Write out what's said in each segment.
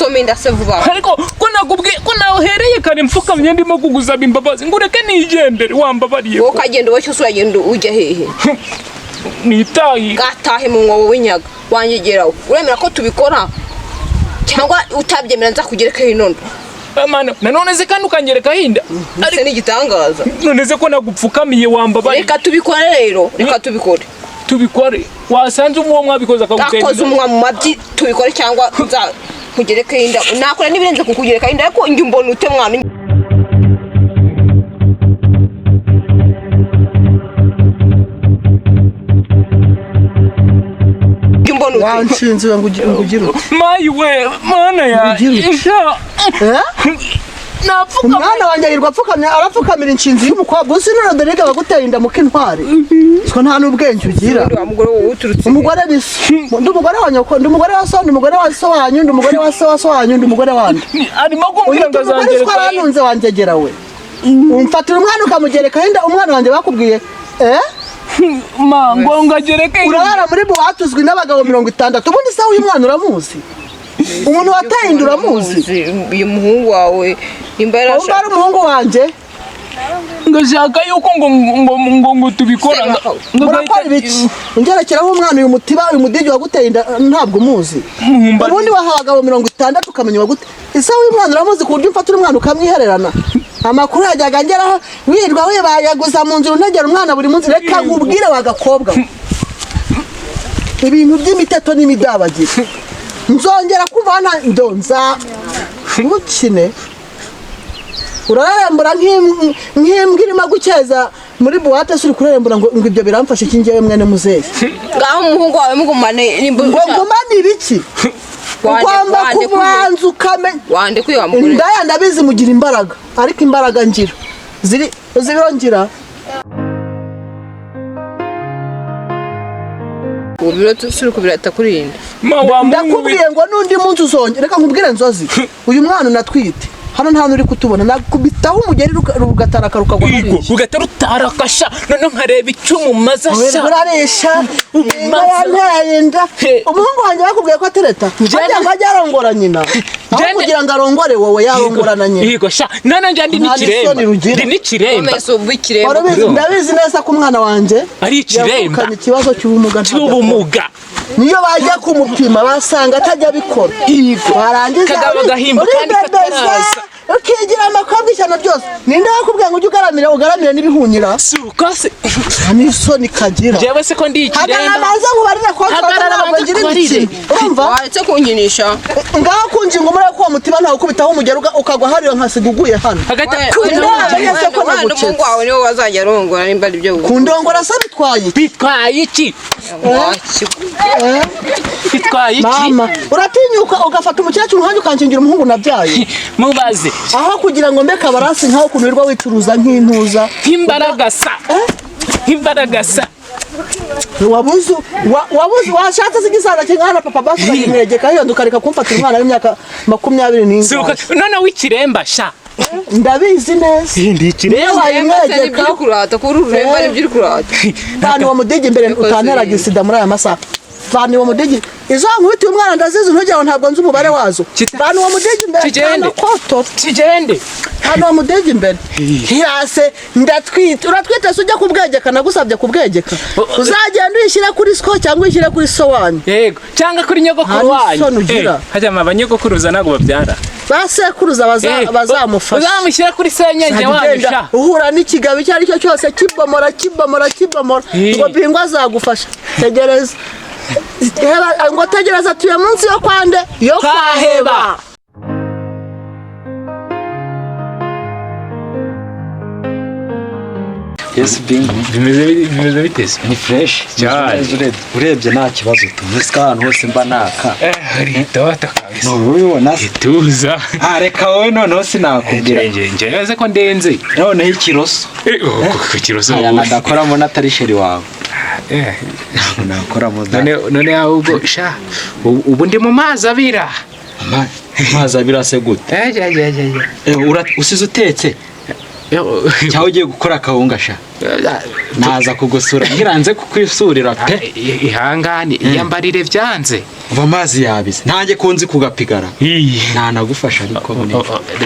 usome ndase vuba ariko ko nakubwiye ko nahereye kare mfukamye ndimo kuguzaba imbabazi ngureke nigendere wambabariye wowe kagenda wowe cyose uragenda ujya hehe nitahi gatahe mu mwobo w'inyaga wanyegeraho uremera ko tubikora cyangwa utabyemera nza kugereka hinondo amana nanone se kandi ukangereka hinda ari n'igitangaza none se ko nagupfukamiye wambabariye reka tubikore rero reka tubikore wasanze umwo mwabikoza akagutenda akoze umwa mu mabyi tubikore cyangwa nza kugereka hinda nakora nibirenze kukugereka hinda ariko njye mbona ute mwana wanshinze ngugiro mayi we mana ya isha napfuka umwana wanjye yirwa apfukamye arapfukamira inshinzi y'umukobwa uzi none derega baguteye inda mukintwari siko nta n'ubwenge ugira umugore ni ndi umugore wa nyoko ndi umugore wa so ndi umugore wa so wanyu ndi umugore wa so wa so wanyu ndi umugore wandi arimo kumbwira ngo azangereka twaranunze wanjegera we umfatira umwana ukamugereka inda umwana wanjye bakubwiye ma ngo agereke urara muri buhatuzwi n'abagabo 60 ubundi se uyu mwana uramuzi umuntu wateye inda uramuzi uyu muhungu wawe imbara ari umuhungu wanjye ngashaka yuko ngo tubikora murakora ibiki ngerekeraho umwana uyu mutiba uyu mudigi waguteye inda ntabwo umuzi ubundi wahawe abagabo 60 ukamenya wagute ese uyu mwana uramuzi ku buryo mfatira umwana ukamwihererana amakuru yajyaga ngeraho wirwa we bayaguza mu nzira untegera umwana buri munsi reka nkubwire wagakobwa ibintu by'imiteto n'imidabagira nzongera kuvana ndonza mukine urarembura nk'imbwa irimo gukeza muri buwate suri kurembura ngo ibyo biramfasha iki ngewe mwene muzehe ngaho umuhungu wawe mugumane ngumane ibiki ugomba kubanza ukamenya wande kwiyamugure indaya ndabizi mugira imbaraga ariko imbaraga ngira zirongera ubiro tusuri kubirata kurinda ndakubwiye ngo nundi munsi uzongera reka nkubwire Nzozi uyu mwana unatwite hano nta nuri kutubona nakubitaho umugeri rugataraka rukagwa rugatarutaraka none nkareba icumu mazasha uraresha yantenda umuhungu wanjye bakubwiye ko atereta njye ngajya arongora nyina aho kugira ngo arongore wowe yarongorana nyina yego sha none njye ndi n'ikiremba ndabizi neza ko umwana wanjye ari ikiremba yakukanye ikibazo cy'ubumuga niyo bajya kumupima basanga atajya bikora barangiza bagahimba kandi kataraza ukigira amakobwa ishyano ryose ninde wakubwiye ngo ujye ugaramire n'ibihunyira sukase n'isoni kagira jewe se ko ndi ikiremba hagarara ngo barire ko ntabwo ngira iki urumva wahetse kunyinisha ngaho kunjinga umure ko mutima ntawe ukubitaho umugero ukagwa hariyo nkasiguguye hano hagata n'umuhungu wawe niwe wazajya arongora nimba ari byo kundongora se bitwaye iki bitwaye iki mama uratinyuka ugafata umukecuru hanjye ukankingira umuhungu nabyaye mubaze aho kugira ngo mbeka baransi nkaho kunirwa wicuruza nk'intuza imbaragasa wabuze washatse zigisaza kingana papa basi imwegeka hiyo ndukareka kumfatira umwana w'imyaka 27 none w'ikiremba sha ndabizi neza ndi ikiremba imwegeka kurata kuri uremba n'ibyo kurata bani wa mudege imbere utantera gisida muri aya masaha bani wa mudege izo nkubiti umwana ndazizi ntujyaho ntabwo nzi umubare wazo bani wa mudege imbere kigende hano wa mudege imbere hirase ndatwita uratwita se ujya kubwegeka nagusabye kubwegeka uzagenda uyishyira kuri sko cyangwa uyishyira kuri so wanyu yego cyangwa kuri nyogokuru wanyu hajya abanyogokuruza nago babyara basekuruza bazamufasha uzamushyira kuri senyenje wanyusha uhura n'ikigabo icyo ari cyo cyose kibomora ngo bingwa azagufasha tegereza ngo tegereza tuye munsi yo kwande yo kwaheba Yes bingo bimeze bitese ni fresh cyane urebye nta kibazo tumusika ahantu hose mba naka hari data kabisa nubibona ituza reka wowe noneho sinakubwira njye ko ndenze noneho ikiroso ikiroso nadakoramo natari sheri wawe nakoramo none ahubwo sha ubu ndi mu mazi abira amazi abira se gute usize utetse cyangwa ugiye gukora akawunga sha naza kugusura ngiranze kukwisurira pe ihangane iyambarire byanze uva amazi yabize ntange kunzi kugapigara ntanagufasha ariko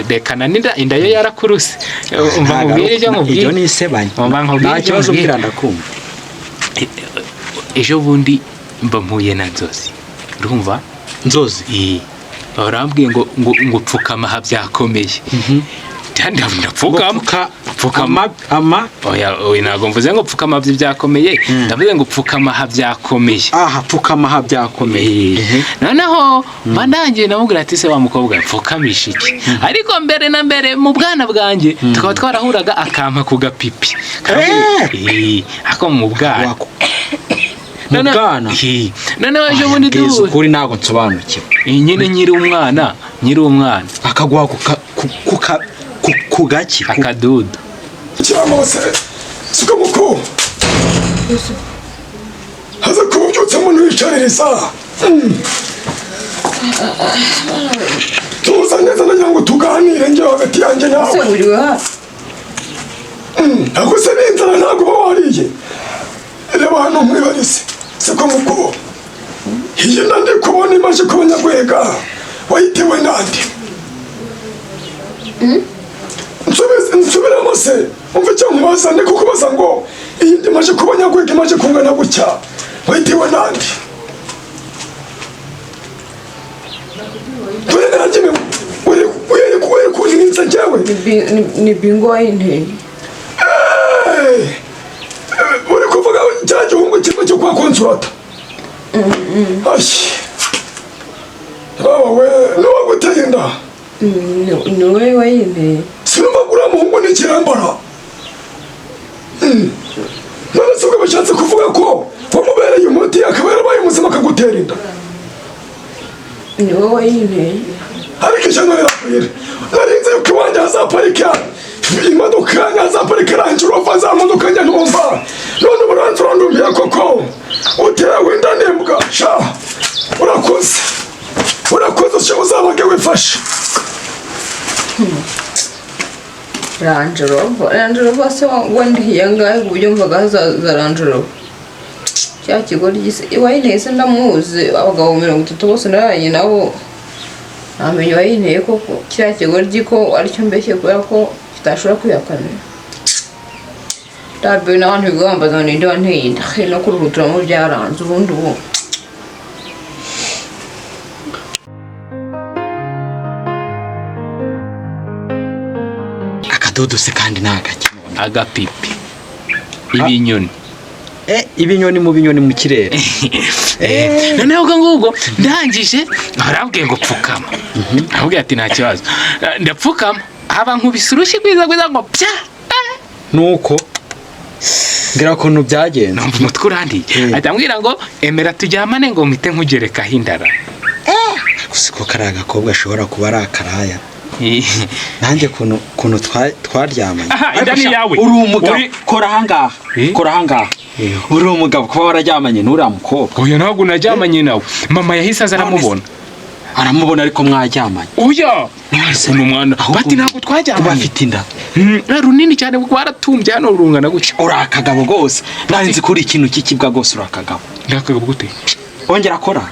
reka naninda inda yo yarakuruse umva nkubwire ibyo nkubwire ibyo nisebanye nta kibazo mbwira ndakumva ejo bundi mba mpuye na Nzozi urumva Nzozi barambwiye ngo pfukama ha byakomeye kandi pfukama oya ntago mvuze ngo pfukama byakomeye ndavuze ngo pfukama ha byakomeye pfukama ha byakomeye noneho mandangiye namubwira ati se wa mukobwa pfukamisha iki ariko mbere na mbere mu bwana bwanjye tukaba twarahuraga akampa ku gapipi ako mu bwana mubwana noneho ejo bundi duhuye ukuri ntago nsobanukiwe nyine nyiri umwana akaguha ku gaki akadudu cyamose suka muko haza kubyutsa umuntu wicaririza tuza neza nagira ngo tuganire njye hagati yanjye nawe ntabwo se n'inzara ntabwo uba wariye reba hano mwibarize suka muko iyi nda ndi kubona imaze kuba nyagwega wayitewe nande nsubiramo se umva icyo nkubaza ndi kukubaza ngo iyi ndi imaze kuba nyagwega imaze kungana gutya wayitewe nande dore naragenewe were kuntinza njyewe ni bingo wayinteye uri kuvuga cya gihungu kimwe cyo kwa Konsorata wowe n'uwaguteye inda ni wowe wayinteye sinumva ngo uriya muhungu ni ikirambara none se ubwo bashatse kuvuga ko wamubereye umuti akaba yarabaye muzima akagutera inda ni wowe wayinteye ariko ijana rirakwira narinze yuko iwanjye hazaparika imodoka yanjye hazaparika Range Rover za modoka njya ntumva none uburanzi urandumbiye koko utewe inda n'imbwa sha urakoze sha uzabage wifashe Range Rover se wandihiye angahe ku buryo mvaga hazaza Range Rover cya kigo wayinteye se ndamuzi abagabo 30 bose naranye nabo namenye wayinteye koko kiriya kigo ko aricyo mbeshye kubera ko kitashobora kwihakanira tabe n'abantu bigombaza ngo ninde wanteye inda no kuruhuturamo byaranze ubundi ubu akadodo se kandi nagake agapipi ibinyoni ibinyoni mu kirere noneho ngubwo ndangije arambwiye ngo pfukama arambwiye ati nta kibazo ndapfukama haba nkubise urushyi kwiza ngo pya nuko ngira ukuntu byagenze numva umutwe urandiye atambwira ngo emera tujyamane ngo mpite nkugerekaho indara siko kari agakobwa ashobora kuba ari akaraya nanjye kuntu twaryamanye inda ni yawe uri umugabo kora ahangaha uri umugabo kuba wararyamanye n'uriya mukobwa oya ntabwo naryamanye nawe mama yahise aza aramubona ariko mwaryamanye oya ese n'umwana bati ntabwo twaryamanye bafite inda runini cyane kuko waratumbye hano rungana gutya uri akagabo rwose narinzi kuri ikintu cy'ikibwa rwose uri akagabo ndakagabo gute ongera akora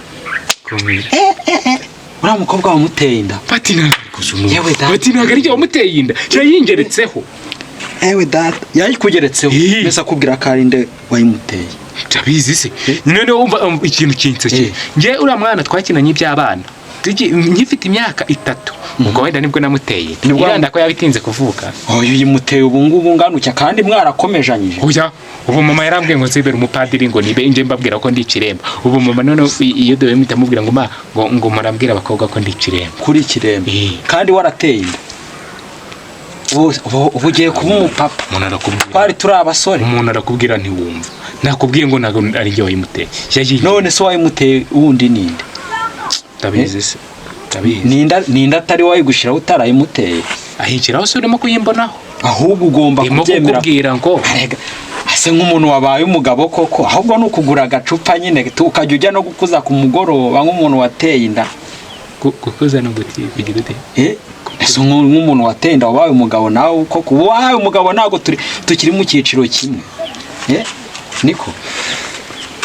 uriya mukobwa wamuteye inda bati ntabwo ari wamuteye inda yayingeretseho ewe data yayikugeretseho mbese akubwira ko ari nde wayimuteye ndabizi se noneho wumva ikintu kinsekeye njye uriya mwana twakinanye iby'abana nkifite imyaka 3 ubwo wenda nibwo namuteye iranda ko yabitinze kuvuka oya uyimuteye ubu ngubu nganucya kandi mwarakomejanyije oya ubu mama yarambwiye ngo nzibere umupadiri ngo nibe nje mbabwira ko ndi ikiremba ubu mama none iyo dewe mitamubwira ngo murambwira abakobwa ko ndi ikiremba kuri ikiremba kandi warateye inda ubu ugiye kuba umupapa umuntu arakubwira twari turi abasore umuntu arakubwira ntiwumva nakubwiye ngo ntago ari njye wayimuteye none se wayimuteye wundi ninde tabizi se ninda atari wayigushiraho utarayimuteye ahikiraho se urimo kuyimbonaho ahubwo ugomba kubyemera kubwira ngo ase nk'umuntu wabaye umugabo koko ahubwo n'ukugura agacupa nyine ukajya ujya no gukuza ku mugoroba nk'umuntu wateye inda gukuza no guti bigira ute ese nk'umuntu watenda wabaye umugabo nawe koko wabaye umugabo ntabwo tukiri mu cyiciro kimwe niko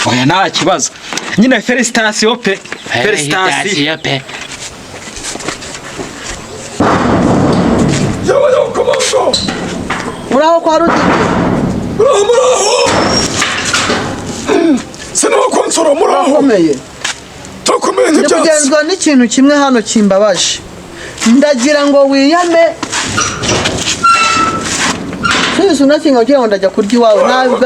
oya nta kibazo nyine felicitation pe felicitation pe yo komando uraho kwa Rudike muraho sinaho konsora muraho komeye takomeye nk'ibyatsi kugenzwa n'ikintu kimwe hano kimbabaje ndagira ngo wiyame Yesu nakinga cyo ndajya kurya iwawe ntabwo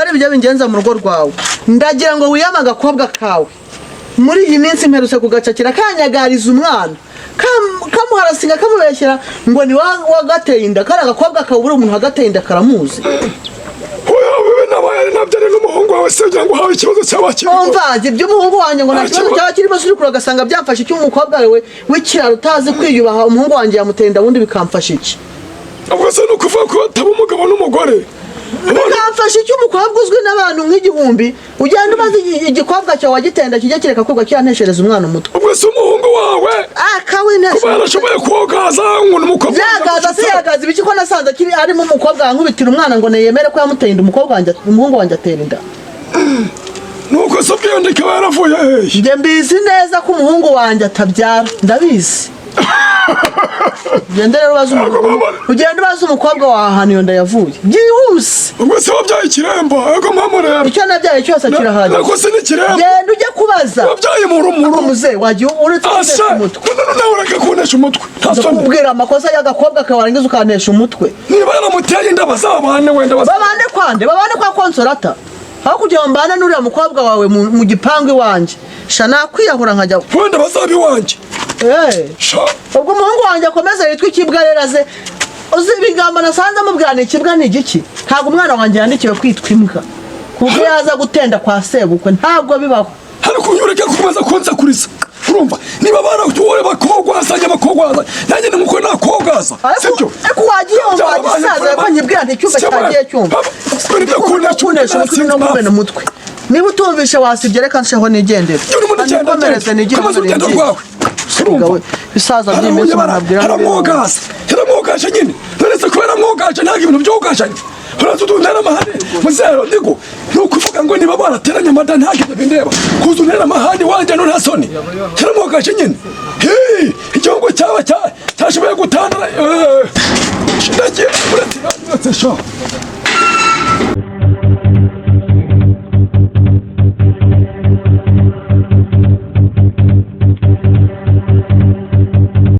ari ibyo bingenza mu rugo rwawe ndagira ngo wiyame agakobwa kawe muri iyi minsi mperutse kugacakira kanyagariza umwana kamuharasinga kamubeshyera ngo ni wagateye inda kari agakobwa kabura umuntu wagateye inda karamuzi nabyare n'umuhungu wawe se kugira ngo hawe ikibazo cy'abakiriho umvaje by'umuhungu wanjye ngo nta kibazo cy'abakiriho uri kure ugasanga byamfashe cy'umukobwa wawe w'ikiraro utazi kwiyubaha umuhungu wanjye yamuteye inda wundi bikamfasha iki ubwo se ni ukuvuga ko ataba umugabo n'umugore bikamfasha iki umukobwa uzwi n'abantu nk'igihumbi ugenda umaze igikobwa cyawe wagitenda kijya kireka koga kiyaneshereza umwana umutwe ubwo se umuhungu wawe kuba yarashoboye kogaza ngo ni umukobwa yagaza se yagaza ibiki ko nasanze arimo umukobwa yankubitira umwana ngo neyemere ko yamuteye inda umuhungu wanjye atera inda nuko se ubwiyo ndikaba yaravuye hehe njye mbizi neza ko umuhungu wanjye atabyara ndabizi ugenda ubaza umukobwa wawe ahantu iyo nda yavuye byihuse ubwo se wabyaye ikiremba ego mpamvu rero icyo nabyaye cyose kirahari nako se n'ikiremba genda ujye kubaza wabyaye mu muze wagiye uretse kunesha umutwe nawe ureke kunesha umutwe ndakubwira amakosa y'agakobwa kawe warangiza ukanesha umutwe niba yaramuteye inda bazabane wenda babane kwande babane kwa Konsorata aho kugira ngo mbane n'uriya mukobwa wawe mu gipangu iwanjye sha nakwiyahura nkajya wenda bazaba iwanjye ubwo umuhungu wanjye akomeza yitwa ikibwa rero aze uzi ibigambo nasanze amubwira ni ikibwa ni igiki ntabwo umwana wanjye yandikiwe kwitwa imbwa kuko yaza gutenda kwa sebukwe ntabwo bibaho ariko unyureke kukomeza konsakuriza urumva niba baratuwe bakogwazanye bakogwaza nanjye numuko nakogwaza sibyo ariko wagiye wumva wagisaza ko nyibwira nti cyumba cyagiye cyumva kunesha umutwe no kumena umutwe niba utumvishe wasibye reka nsheho nigendere nikomereze nigire rwawe bisaza by'iminsi nabwira yaramwogaje nyine nonese ko yaramwogaje ntabwo ibintu byogajanye urazudundana amahane muzero ndigo nukuvuga ngo niba barateranye amada ntabwo bindeba kuzunera amahane wanjye no ntasoni yaramwogaje nyine igihugu cyaba cyashoboye gutandara ndagiye uretse sho